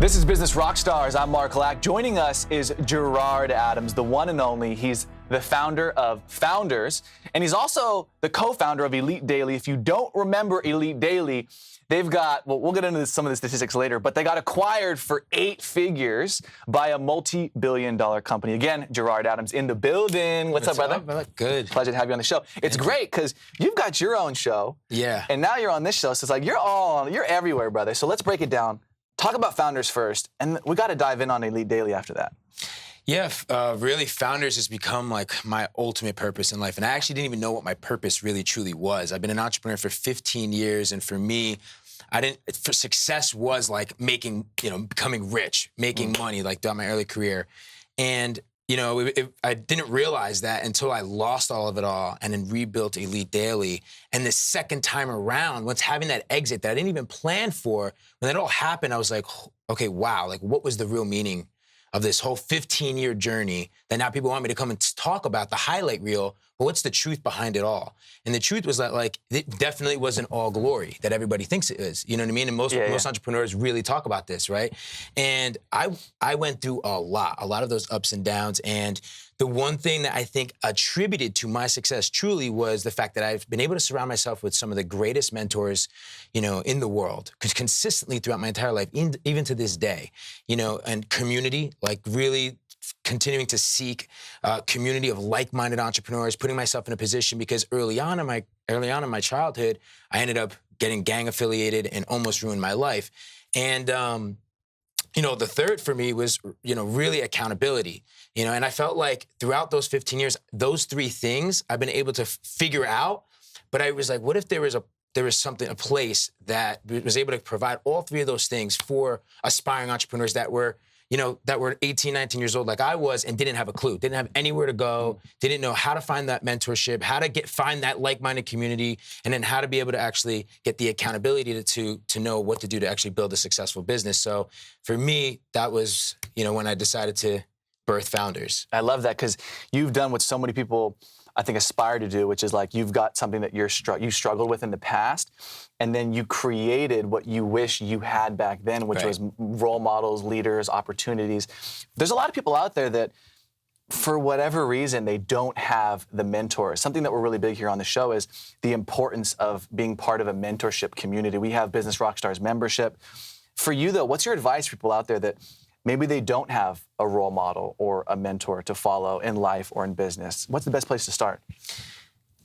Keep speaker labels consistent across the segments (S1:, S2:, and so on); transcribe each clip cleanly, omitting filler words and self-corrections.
S1: This is Business Rockstars. I'm Mark Lack. Joining us is Gerard Adams, the one and only. He's the founder of Founders, and he's also the co-founder of Elite Daily. If you don't remember Elite Daily, they've got, well, we'll get into some of the statistics later, but they got acquired for 8 figures by a multi-billion-dollar company. Again, Gerard Adams in the building. What's up, brother?
S2: Good.
S1: Pleasure to have you on the show. It's great because you've got your own show.
S2: Yeah.
S1: And now you're on this show, so it's like you're everywhere, brother. So let's break it down. Talk about Founders first, and we got to dive in on Elite Daily after that.
S2: Yeah, really, Founders has become like my ultimate purpose in life. And I actually didn't even know what my purpose really truly was. I've been an entrepreneur for 15 years, and for me, success was like becoming rich, making money, like throughout my early career. And I didn't realize that until I lost all of it all and then rebuilt Elite Daily. And the second time around, once having that exit that I didn't even plan for, when that all happened, I was like, okay, wow, like what was the real meaning of this whole 15-year journey that now people want me to come and talk about the highlight reel, but what's the truth behind it all? And the truth was that like, it definitely wasn't all glory that everybody thinks it is. You know what I mean? And most entrepreneurs really talk about this, right? And I went through a lot of those ups and downs. And the one thing that I think attributed to my success truly was the fact that I've been able to surround myself with some of the greatest mentors, in the world, consistently throughout my entire life, even to this day, and community, like really continuing to seek a community of like-minded entrepreneurs, putting myself in a position because early on in my childhood, I ended up getting gang affiliated and almost ruined my life. And the third for me was, really accountability, and I felt like throughout those 15 years, those 3 things I've been able to figure out, but I was like, what if there was a place that was able to provide all 3 of those things for aspiring entrepreneurs that were 18, 19 years old like I was and didn't have a clue, didn't have anywhere to go, didn't know how to find that mentorship, how to find that like-minded community, and then how to be able to actually get the accountability to know what to do to actually build a successful business. So for me, that was, when I decided to birth Founders.
S1: I love that because you've done what so many people, I think, aspire to do, which is like you've got something that you struggled with in the past, and then you created what you wish you had back then, which was role models, leaders, opportunities. There's a lot of people out there that, for whatever reason, they don't have the mentor. Something that we're really big here on the show is the importance of being part of a mentorship community. We have Business Rockstars membership. For you, though, what's your advice for people out there that maybe they don't have a role model or a mentor to follow in life or in business? What's the best place to start?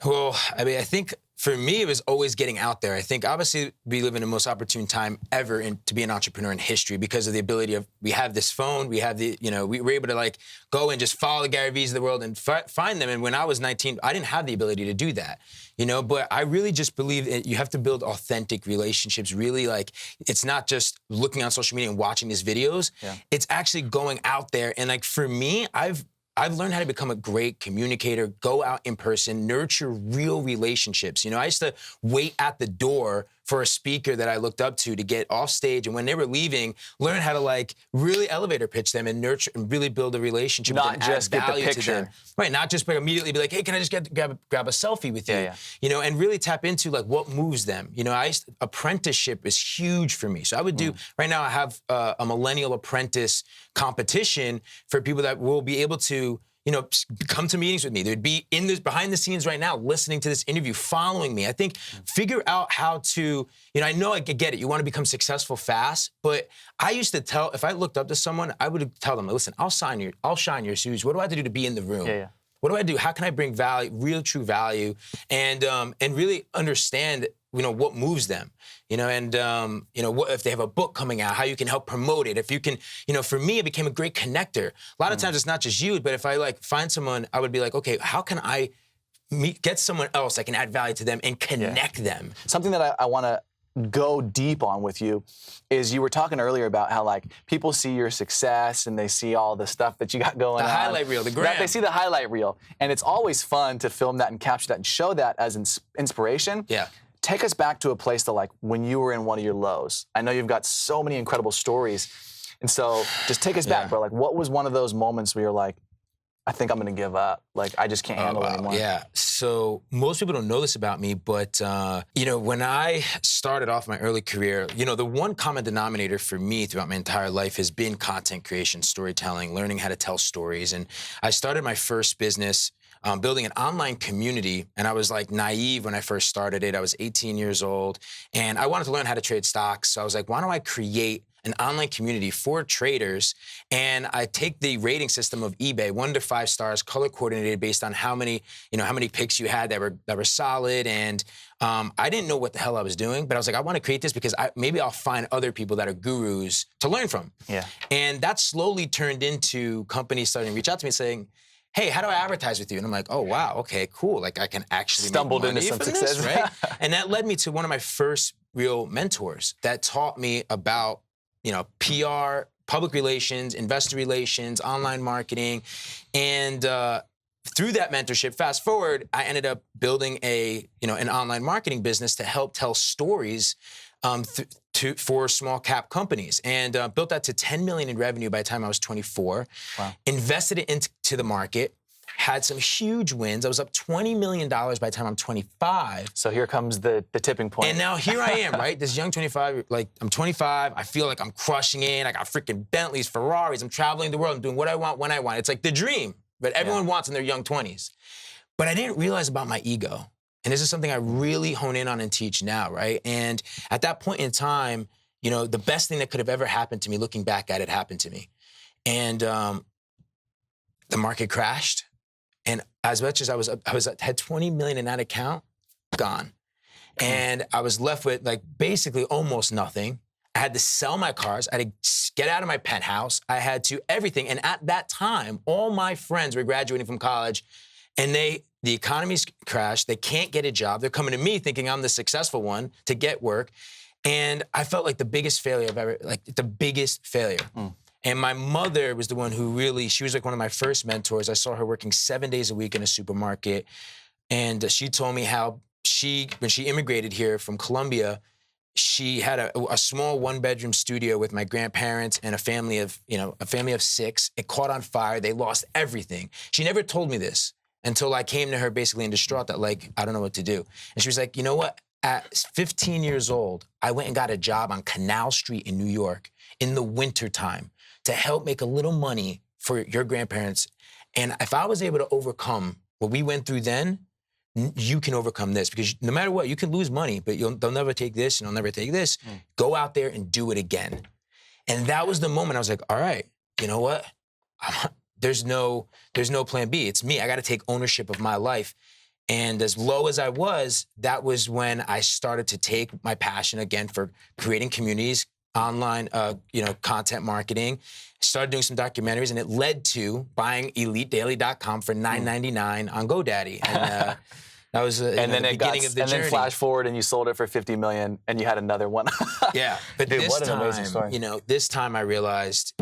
S2: Well, I think for me, it was always getting out there. I think obviously we live in the most opportune time ever to be an entrepreneur in history because of the ability of, we have this phone, we have we were able to like go and just follow the Gary V's of the world and find them. And when I was 19, I didn't have the ability to do that, but I really just believe that you have to build authentic relationships. Really, like, it's not just looking on social media and watching these videos. Yeah. It's actually going out there. And like, for me, I've learned how to become a great communicator, go out in person, nurture real relationships. I used to wait at the door for a speaker that I looked up to get off stage, and when they were leaving, learn how to like really elevator pitch them and nurture and really build a relationship.
S1: Not just get the picture.
S2: Right, not just immediately be like, hey, can I just grab a selfie with you? Yeah. And really tap into like what moves them. Apprenticeship is huge for me. So I would do, right now I have a millennial apprentice competition for people that will be able to come to meetings with me. They'd be behind the scenes right now, listening to this interview, following me. I think figure out how to, I know I get it. You want to become successful fast, but I used to tell, if I looked up to someone, I would tell them, listen, I'll shine your shoes. What do I have to do to be in the room? Yeah. What do I do? How can I bring value, real true value, and really understand what moves them, what if they have a book coming out, how you can help promote it. If you can, for me, it became a great connector. A lot of times it's not just you, but if I like find someone, I would be like, okay, how can I get someone else that can add value to them and connect them?
S1: Something that I want to go deep on with you is you were talking earlier about how like people see your success and they see all the stuff that you got going on.
S2: The highlight reel, the gram.
S1: They see the highlight reel. And it's always fun to film that and capture that and show that as inspiration.
S2: Yeah.
S1: Take us back to a place to like when you were in one of your lows. I know you've got so many incredible stories. And so just take us back, bro. Like what was one of those moments where you're like, I think I'm gonna give up. Like, I just can't handle it anymore.
S2: Yeah. So most people don't know this about me, but when I started off my early career, the one common denominator for me throughout my entire life has been content creation, storytelling, learning how to tell stories. And I started my first business building an online community, and I was like naive when I first started it. I was 18 years old, and I wanted to learn how to trade stocks. So I was like, why don't I create an online community for traders, and I take the rating system of eBay, 1 to 5 stars, color coordinated based on how many picks you had that were solid. And I didn't know what the hell I was doing, but I was like, I want to create this because maybe I'll find other people that are gurus to learn from.
S1: Yeah.
S2: And that slowly turned into companies starting to reach out to me saying, hey, how do I advertise with you? And I'm like, oh, wow, okay, cool. Like, I can actually
S1: stumbled
S2: make money
S1: into some
S2: from
S1: success,
S2: this, right? And that led me to one of my first real mentors that taught me about, PR, public relations, investor relations, online marketing. And through that mentorship, fast forward, I ended up building an online marketing business to help tell stories for small cap companies, and built that to 10 million in revenue by the time I was 24.
S1: Wow.
S2: Invested it into the market, had some huge wins. I was up $20 million by the time I'm 25.
S1: So here comes the tipping point.
S2: And now here I am, right? This young 25, like I'm 25. I feel like I'm crushing it. I got freaking Bentleys, Ferraris. I'm traveling the world. I'm doing what I want when I want. It's like the dream that everyone wants in their young 20s. But I didn't realize about my ego. And this is something I really hone in on and teach now, right? And at that point in time, the best thing that could have ever happened to me, looking back at it, happened to me. And the market crashed. And as much as I had 20 million in that account, gone. And I was left with basically almost nothing. I had to sell my cars. I had to get out of my penthouse. I had to everything. And at that time, all my friends were graduating from college, and the economy's crashed. They can't get a job. They're coming to me thinking I'm the successful one to get work. And I felt like the biggest failure the biggest failure. And my mother was the one who she was like one of my first mentors. I saw her working 7 days a week in a supermarket. And she told me how when she immigrated here from Colombia, she had a small 1-bedroom studio with my grandparents and a family of 6. It caught on fire. They lost everything. She never told me this until I came to her basically in distraught that I don't know what to do. And she was like, you know what? At 15 years old, I went and got a job on Canal Street in New York in the wintertime to help make a little money for your grandparents. And if I was able to overcome what we went through then, you can overcome this, because no matter what, you can lose money, but they'll never take this and they'll never take this. Go out there and do it again. And that was the moment I was like, all right, you know what? There's no plan B. It's me. I got to take ownership of my life. And as low as I was, that was when I started to take my passion again for creating communities, online, content marketing. Started doing some documentaries, and it led to buying EliteDaily.com for $9.99 on GoDaddy. And that was the beginning of the journey.
S1: And then flash forward, and you sold it for $50 million, and you had another one.
S2: Yeah, but
S1: Dude,
S2: this
S1: what an
S2: time,
S1: amazing story.
S2: This time I realized,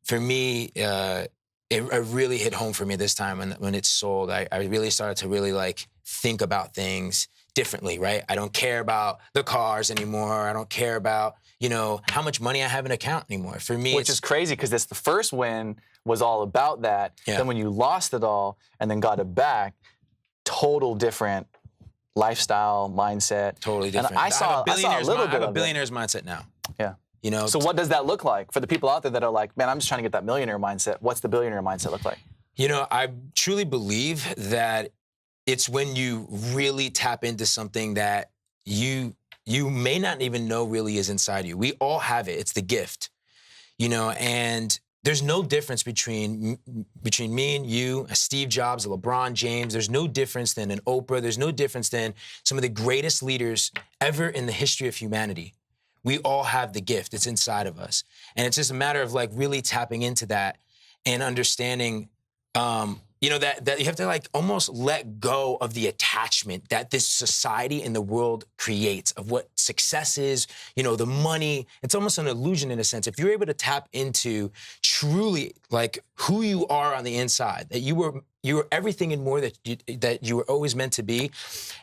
S2: for me, it really hit home for me this time when it sold. I really started to really think about things differently, right? I don't care about the cars anymore. I don't care about, how much money I have in an account anymore. For me,
S1: which is crazy, because the first win was all about that.
S2: Yeah.
S1: Then when you lost it all and then got it back, total different lifestyle, mindset.
S2: Totally different.
S1: And I saw a little bit
S2: I have a
S1: of it.
S2: billionaire's mindset now.
S1: Yeah.
S2: So
S1: what does that look like for the people out there that are like, man, I'm just trying to get that millionaire mindset? What's the billionaire mindset look like?
S2: I truly believe that it's when you really tap into something that you may not even know really is inside you. We all have it. It's the gift, and there's no difference between me and you, a Steve Jobs, a LeBron James. There's no difference than an Oprah. There's no difference than some of the greatest leaders ever in the history of humanity. We all have the gift. It's inside of us. And it's just a matter of really tapping into that and understanding, that you have to almost let go of the attachment that this society and the world creates of what success is, the money. It's almost an illusion in a sense. If you're able to tap into truly who you are on the inside, that you were everything and more that you were always meant to be,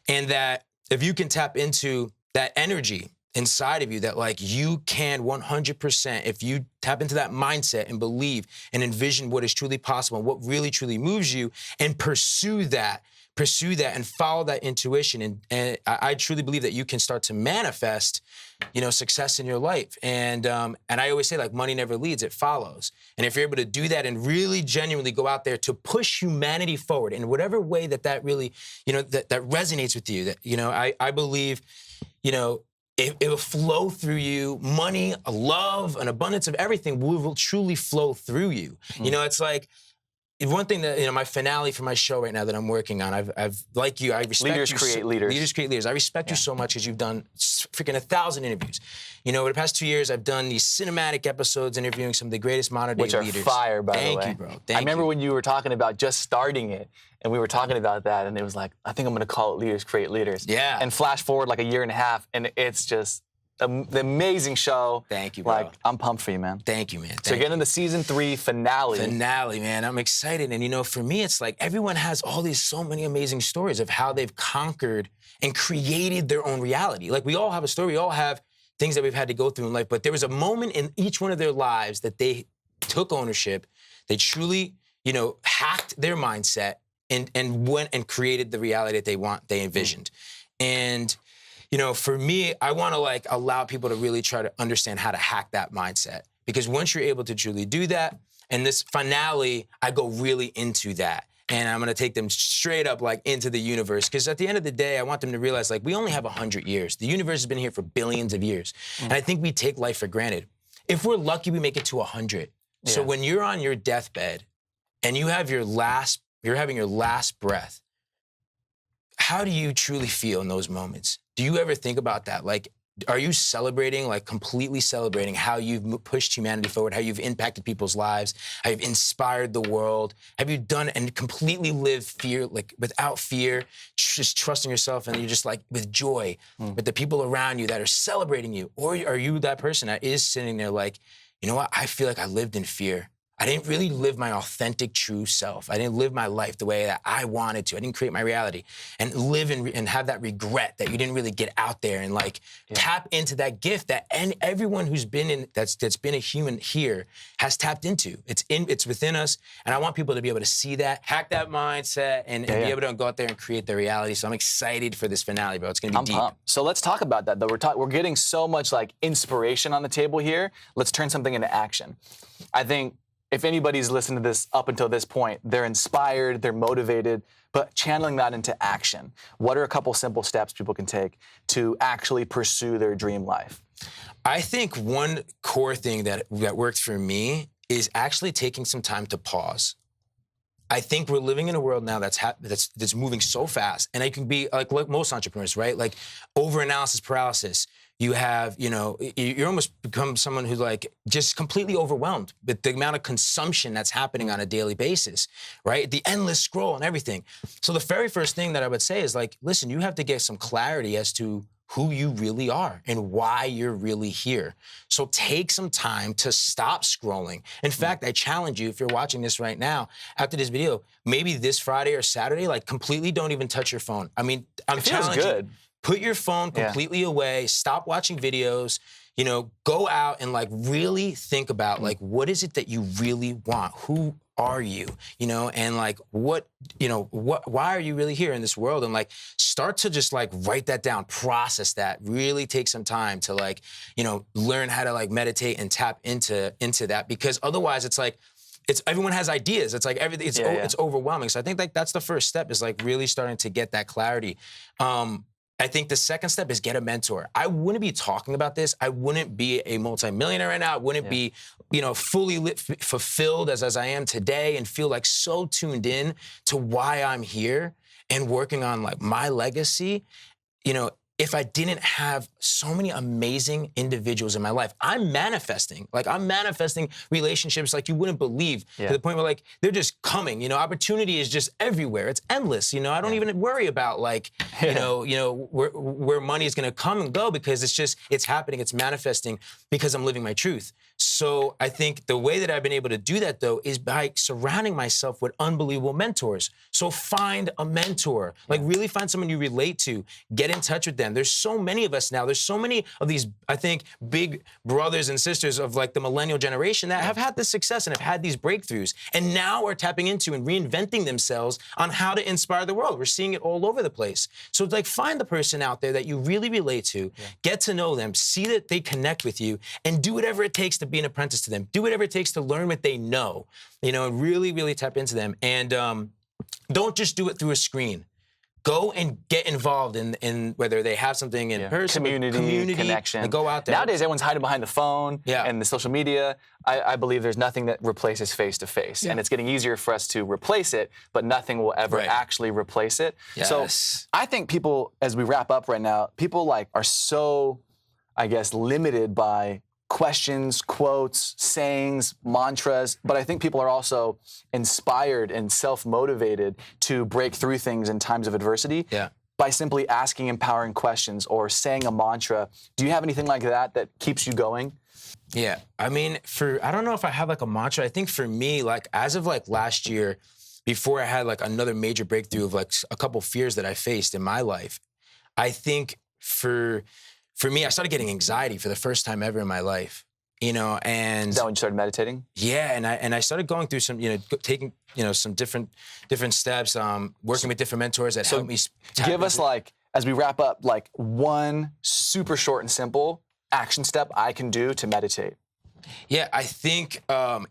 S2: and that if you can tap into that energy inside of you that like you can 100%, if you tap into that mindset and believe and envision what is truly possible and what really truly moves you and pursue that and follow that intuition. And I truly believe that you can start to manifest, success in your life. And I always say, like, money never leads, it follows. And if you're able to do that and really genuinely go out there to push humanity forward in whatever way that really, that resonates with you, that, I believe, it will flow through you. Money, love, an abundance of everything will truly flow through you. It's like, one thing that, my finale for my show right now that I'm working on, I've like you, I respect
S1: Leaders
S2: you.
S1: Create Leaders.
S2: Leaders Create Leaders. I respect you so much because you've done freaking 1,000 interviews. Over the past 2 years, I've done these cinematic episodes interviewing some of the greatest modern day leaders.
S1: Which are fire, by the way.
S2: Thank you, bro.
S1: I remember when you were talking about just starting it, and we were talking about that, and it was like, I think I'm going to call it Leaders Create Leaders.
S2: Yeah.
S1: And flash forward like a year and a half, and it's just the amazing show.
S2: Thank you, bro.
S1: Like, I'm pumped for you, man.
S2: Thank you, man.
S1: So getting into the season 3 finale.
S2: Finale, man. I'm excited. And for me, it's like everyone has so many amazing stories of how they've conquered and created their own reality. Like, we all have a story. We all have things that we've had to go through in life. But there was a moment in each one of their lives that they took ownership. They truly, hacked their mindset and went and created the reality that they envisioned. And for me, I want to allow people to really try to understand how to hack that mindset. Because once you're able to truly do that, and this finale, I go really into that. And I'm going to take them straight up into the universe. Because at the end of the day, I want them to realize we only have 100 years. The universe has been here for billions of years. And I think we take life for granted. If we're lucky, we make it to 100. Yeah. So when you're on your deathbed and you're having your last breath, how do you truly feel in those moments? Do you ever think about that? Are you celebrating, completely celebrating how you've pushed humanity forward, how you've impacted people's lives, how you've inspired the world? Have you done and completely lived fear, without fear, just trusting yourself, and you're just with joy with the people around you that are celebrating you? Or are you that person that is sitting there you know what, I feel like I lived in fear. I didn't really live my authentic, true self. I didn't live my life the way that I wanted to. I didn't create my reality and live and have that regret that you didn't really get out there and tap into that gift that everyone who's been that's been a human here has tapped into. It's within us, and I want people to be able to see that, hack that mindset, and be able to go out there and create their reality. So I'm excited for this finale, bro. It's gonna be deep.
S1: Pumped. So let's talk about that, though. We're getting so much inspiration on the table here. Let's turn something into action. I think, if anybody's listened to this up until this point, they're inspired, they're motivated, but channeling that into action. What are a couple simple steps people can take to actually pursue their dream life?
S2: I think one core thing that worked for me is actually taking some time to pause. I think we're living in a world now that's moving so fast, and it can be like most entrepreneurs, right? Overanalysis paralysis. You have, you almost become someone who's just completely overwhelmed with the amount of consumption that's happening on a daily basis, right? The endless scroll and everything. So the very first thing that I would say is listen, you have to get some clarity as to who you really are and why you're really here. So take some time to stop scrolling. In fact, I challenge you, if you're watching this right now, after this video, maybe this Friday or Saturday, completely don't even touch your phone. I mean, I'm challenging you.
S1: Good.
S2: Put your phone completely away. Stop watching videos. Go out and really think about what is it that you really want? Who are you? And why are you really here in this world? And start to just write that down, process that. Really take some time to learn how to meditate and tap into that, because otherwise it's everyone has ideas. It's everything. It's overwhelming. So I think that's the first step is really starting to get that clarity. I think the second step is get a mentor. I wouldn't be talking about this. I wouldn't be a multimillionaire right now. I wouldn't be, fully fulfilled as I am today and feel so tuned in to why I'm here and working on my legacy, if I didn't have so many amazing individuals in my life. I'm manifesting relationships you wouldn't believe, to the point where they're just coming. Opportunity is just everywhere. It's endless. I don't even worry about where money is going to come and go, because it's happening. It's manifesting because I'm living my truth. So I think the way that I've been able to do that, though, is by surrounding myself with unbelievable mentors. So find a mentor, really find someone you relate to, get in touch with them. again. There's so many of us now. There's so many of these, I think, big brothers and sisters of like the millennial generation that have had this success and have had these breakthroughs, and now are tapping into and reinventing themselves on how to inspire the world. We're seeing it all over the place. So it's like, find the person out there that you really relate to, get to know them, see that they connect with you, and do whatever it takes to be an apprentice to them. Do whatever it takes to learn what they know, and really, really tap into them. And don't just do it through a screen. Go and get involved in whether they have something in person,
S1: community connection.
S2: And go out there.
S1: Nowadays, everyone's hiding behind the phone and the social media. I believe there's nothing that replaces face-to-face. And it's getting easier for us to replace it, but nothing will ever actually replace it.
S2: Yes.
S1: So I think people, as we wrap up right now, people like are so, I guess, limited by questions, quotes, sayings, mantras, but I think people are also inspired and self-motivated to break through things in times of adversity by simply asking empowering questions or saying a mantra. Do you have anything like that that keeps you going?
S2: Yeah, I mean, I don't know if I have like a mantra. I think for me, like as of like last year, before I had like another major breakthrough of like a couple fears that I faced in my life, I think for me, I started getting anxiety for the first time ever in my life, and
S1: Is that when you started meditating?
S2: Yeah, and I started going through some, taking, some different steps, working with different mentors that helped me.
S1: Give us like, as we wrap up, like one super short and simple action step I can do to meditate.
S2: Yeah, I think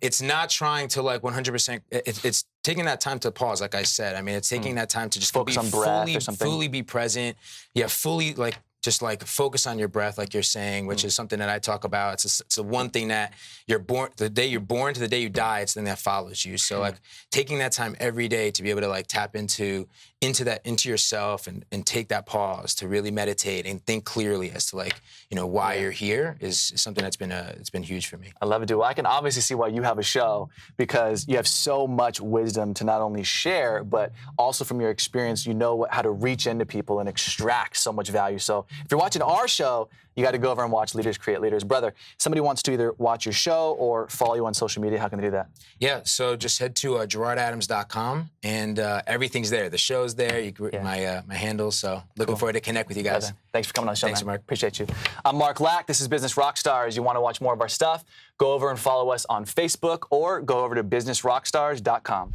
S2: it's not trying to like 100%. It's taking that time to pause, like I said. I mean, it's taking that time to just
S1: focus on breath or something.
S2: Fully be present. Yeah, fully like. Just like focus on your breath, like you're saying, which is something that I talk about. It's the one thing that the day you're born to the day you die, it's the thing that follows you. So like taking that time every day to be able to like tap into yourself and take that pause to really meditate and think clearly as to like, why you're here is something that's been huge for me.
S1: I love it, dude. Well, I can obviously see why you have a show, because you have so much wisdom to not only share, but also from your experience, how to reach into people and extract so much value. So if you're watching our show, you got to go over and watch Leaders Create Leaders. Brother, somebody wants to either watch your show or follow you on social media. How can they do that?
S2: Yeah, so just head to GerardAdams.com and everything's there. The show's there, my handles. So looking forward to connect with you guys.
S1: Brother, thanks for coming on the show,
S2: Thanks,
S1: man.
S2: Mark.
S1: Appreciate you. I'm Mark Lack. This is Business Rockstars. You want to watch more of our stuff? Go over and follow us on Facebook or go over to businessrockstars.com.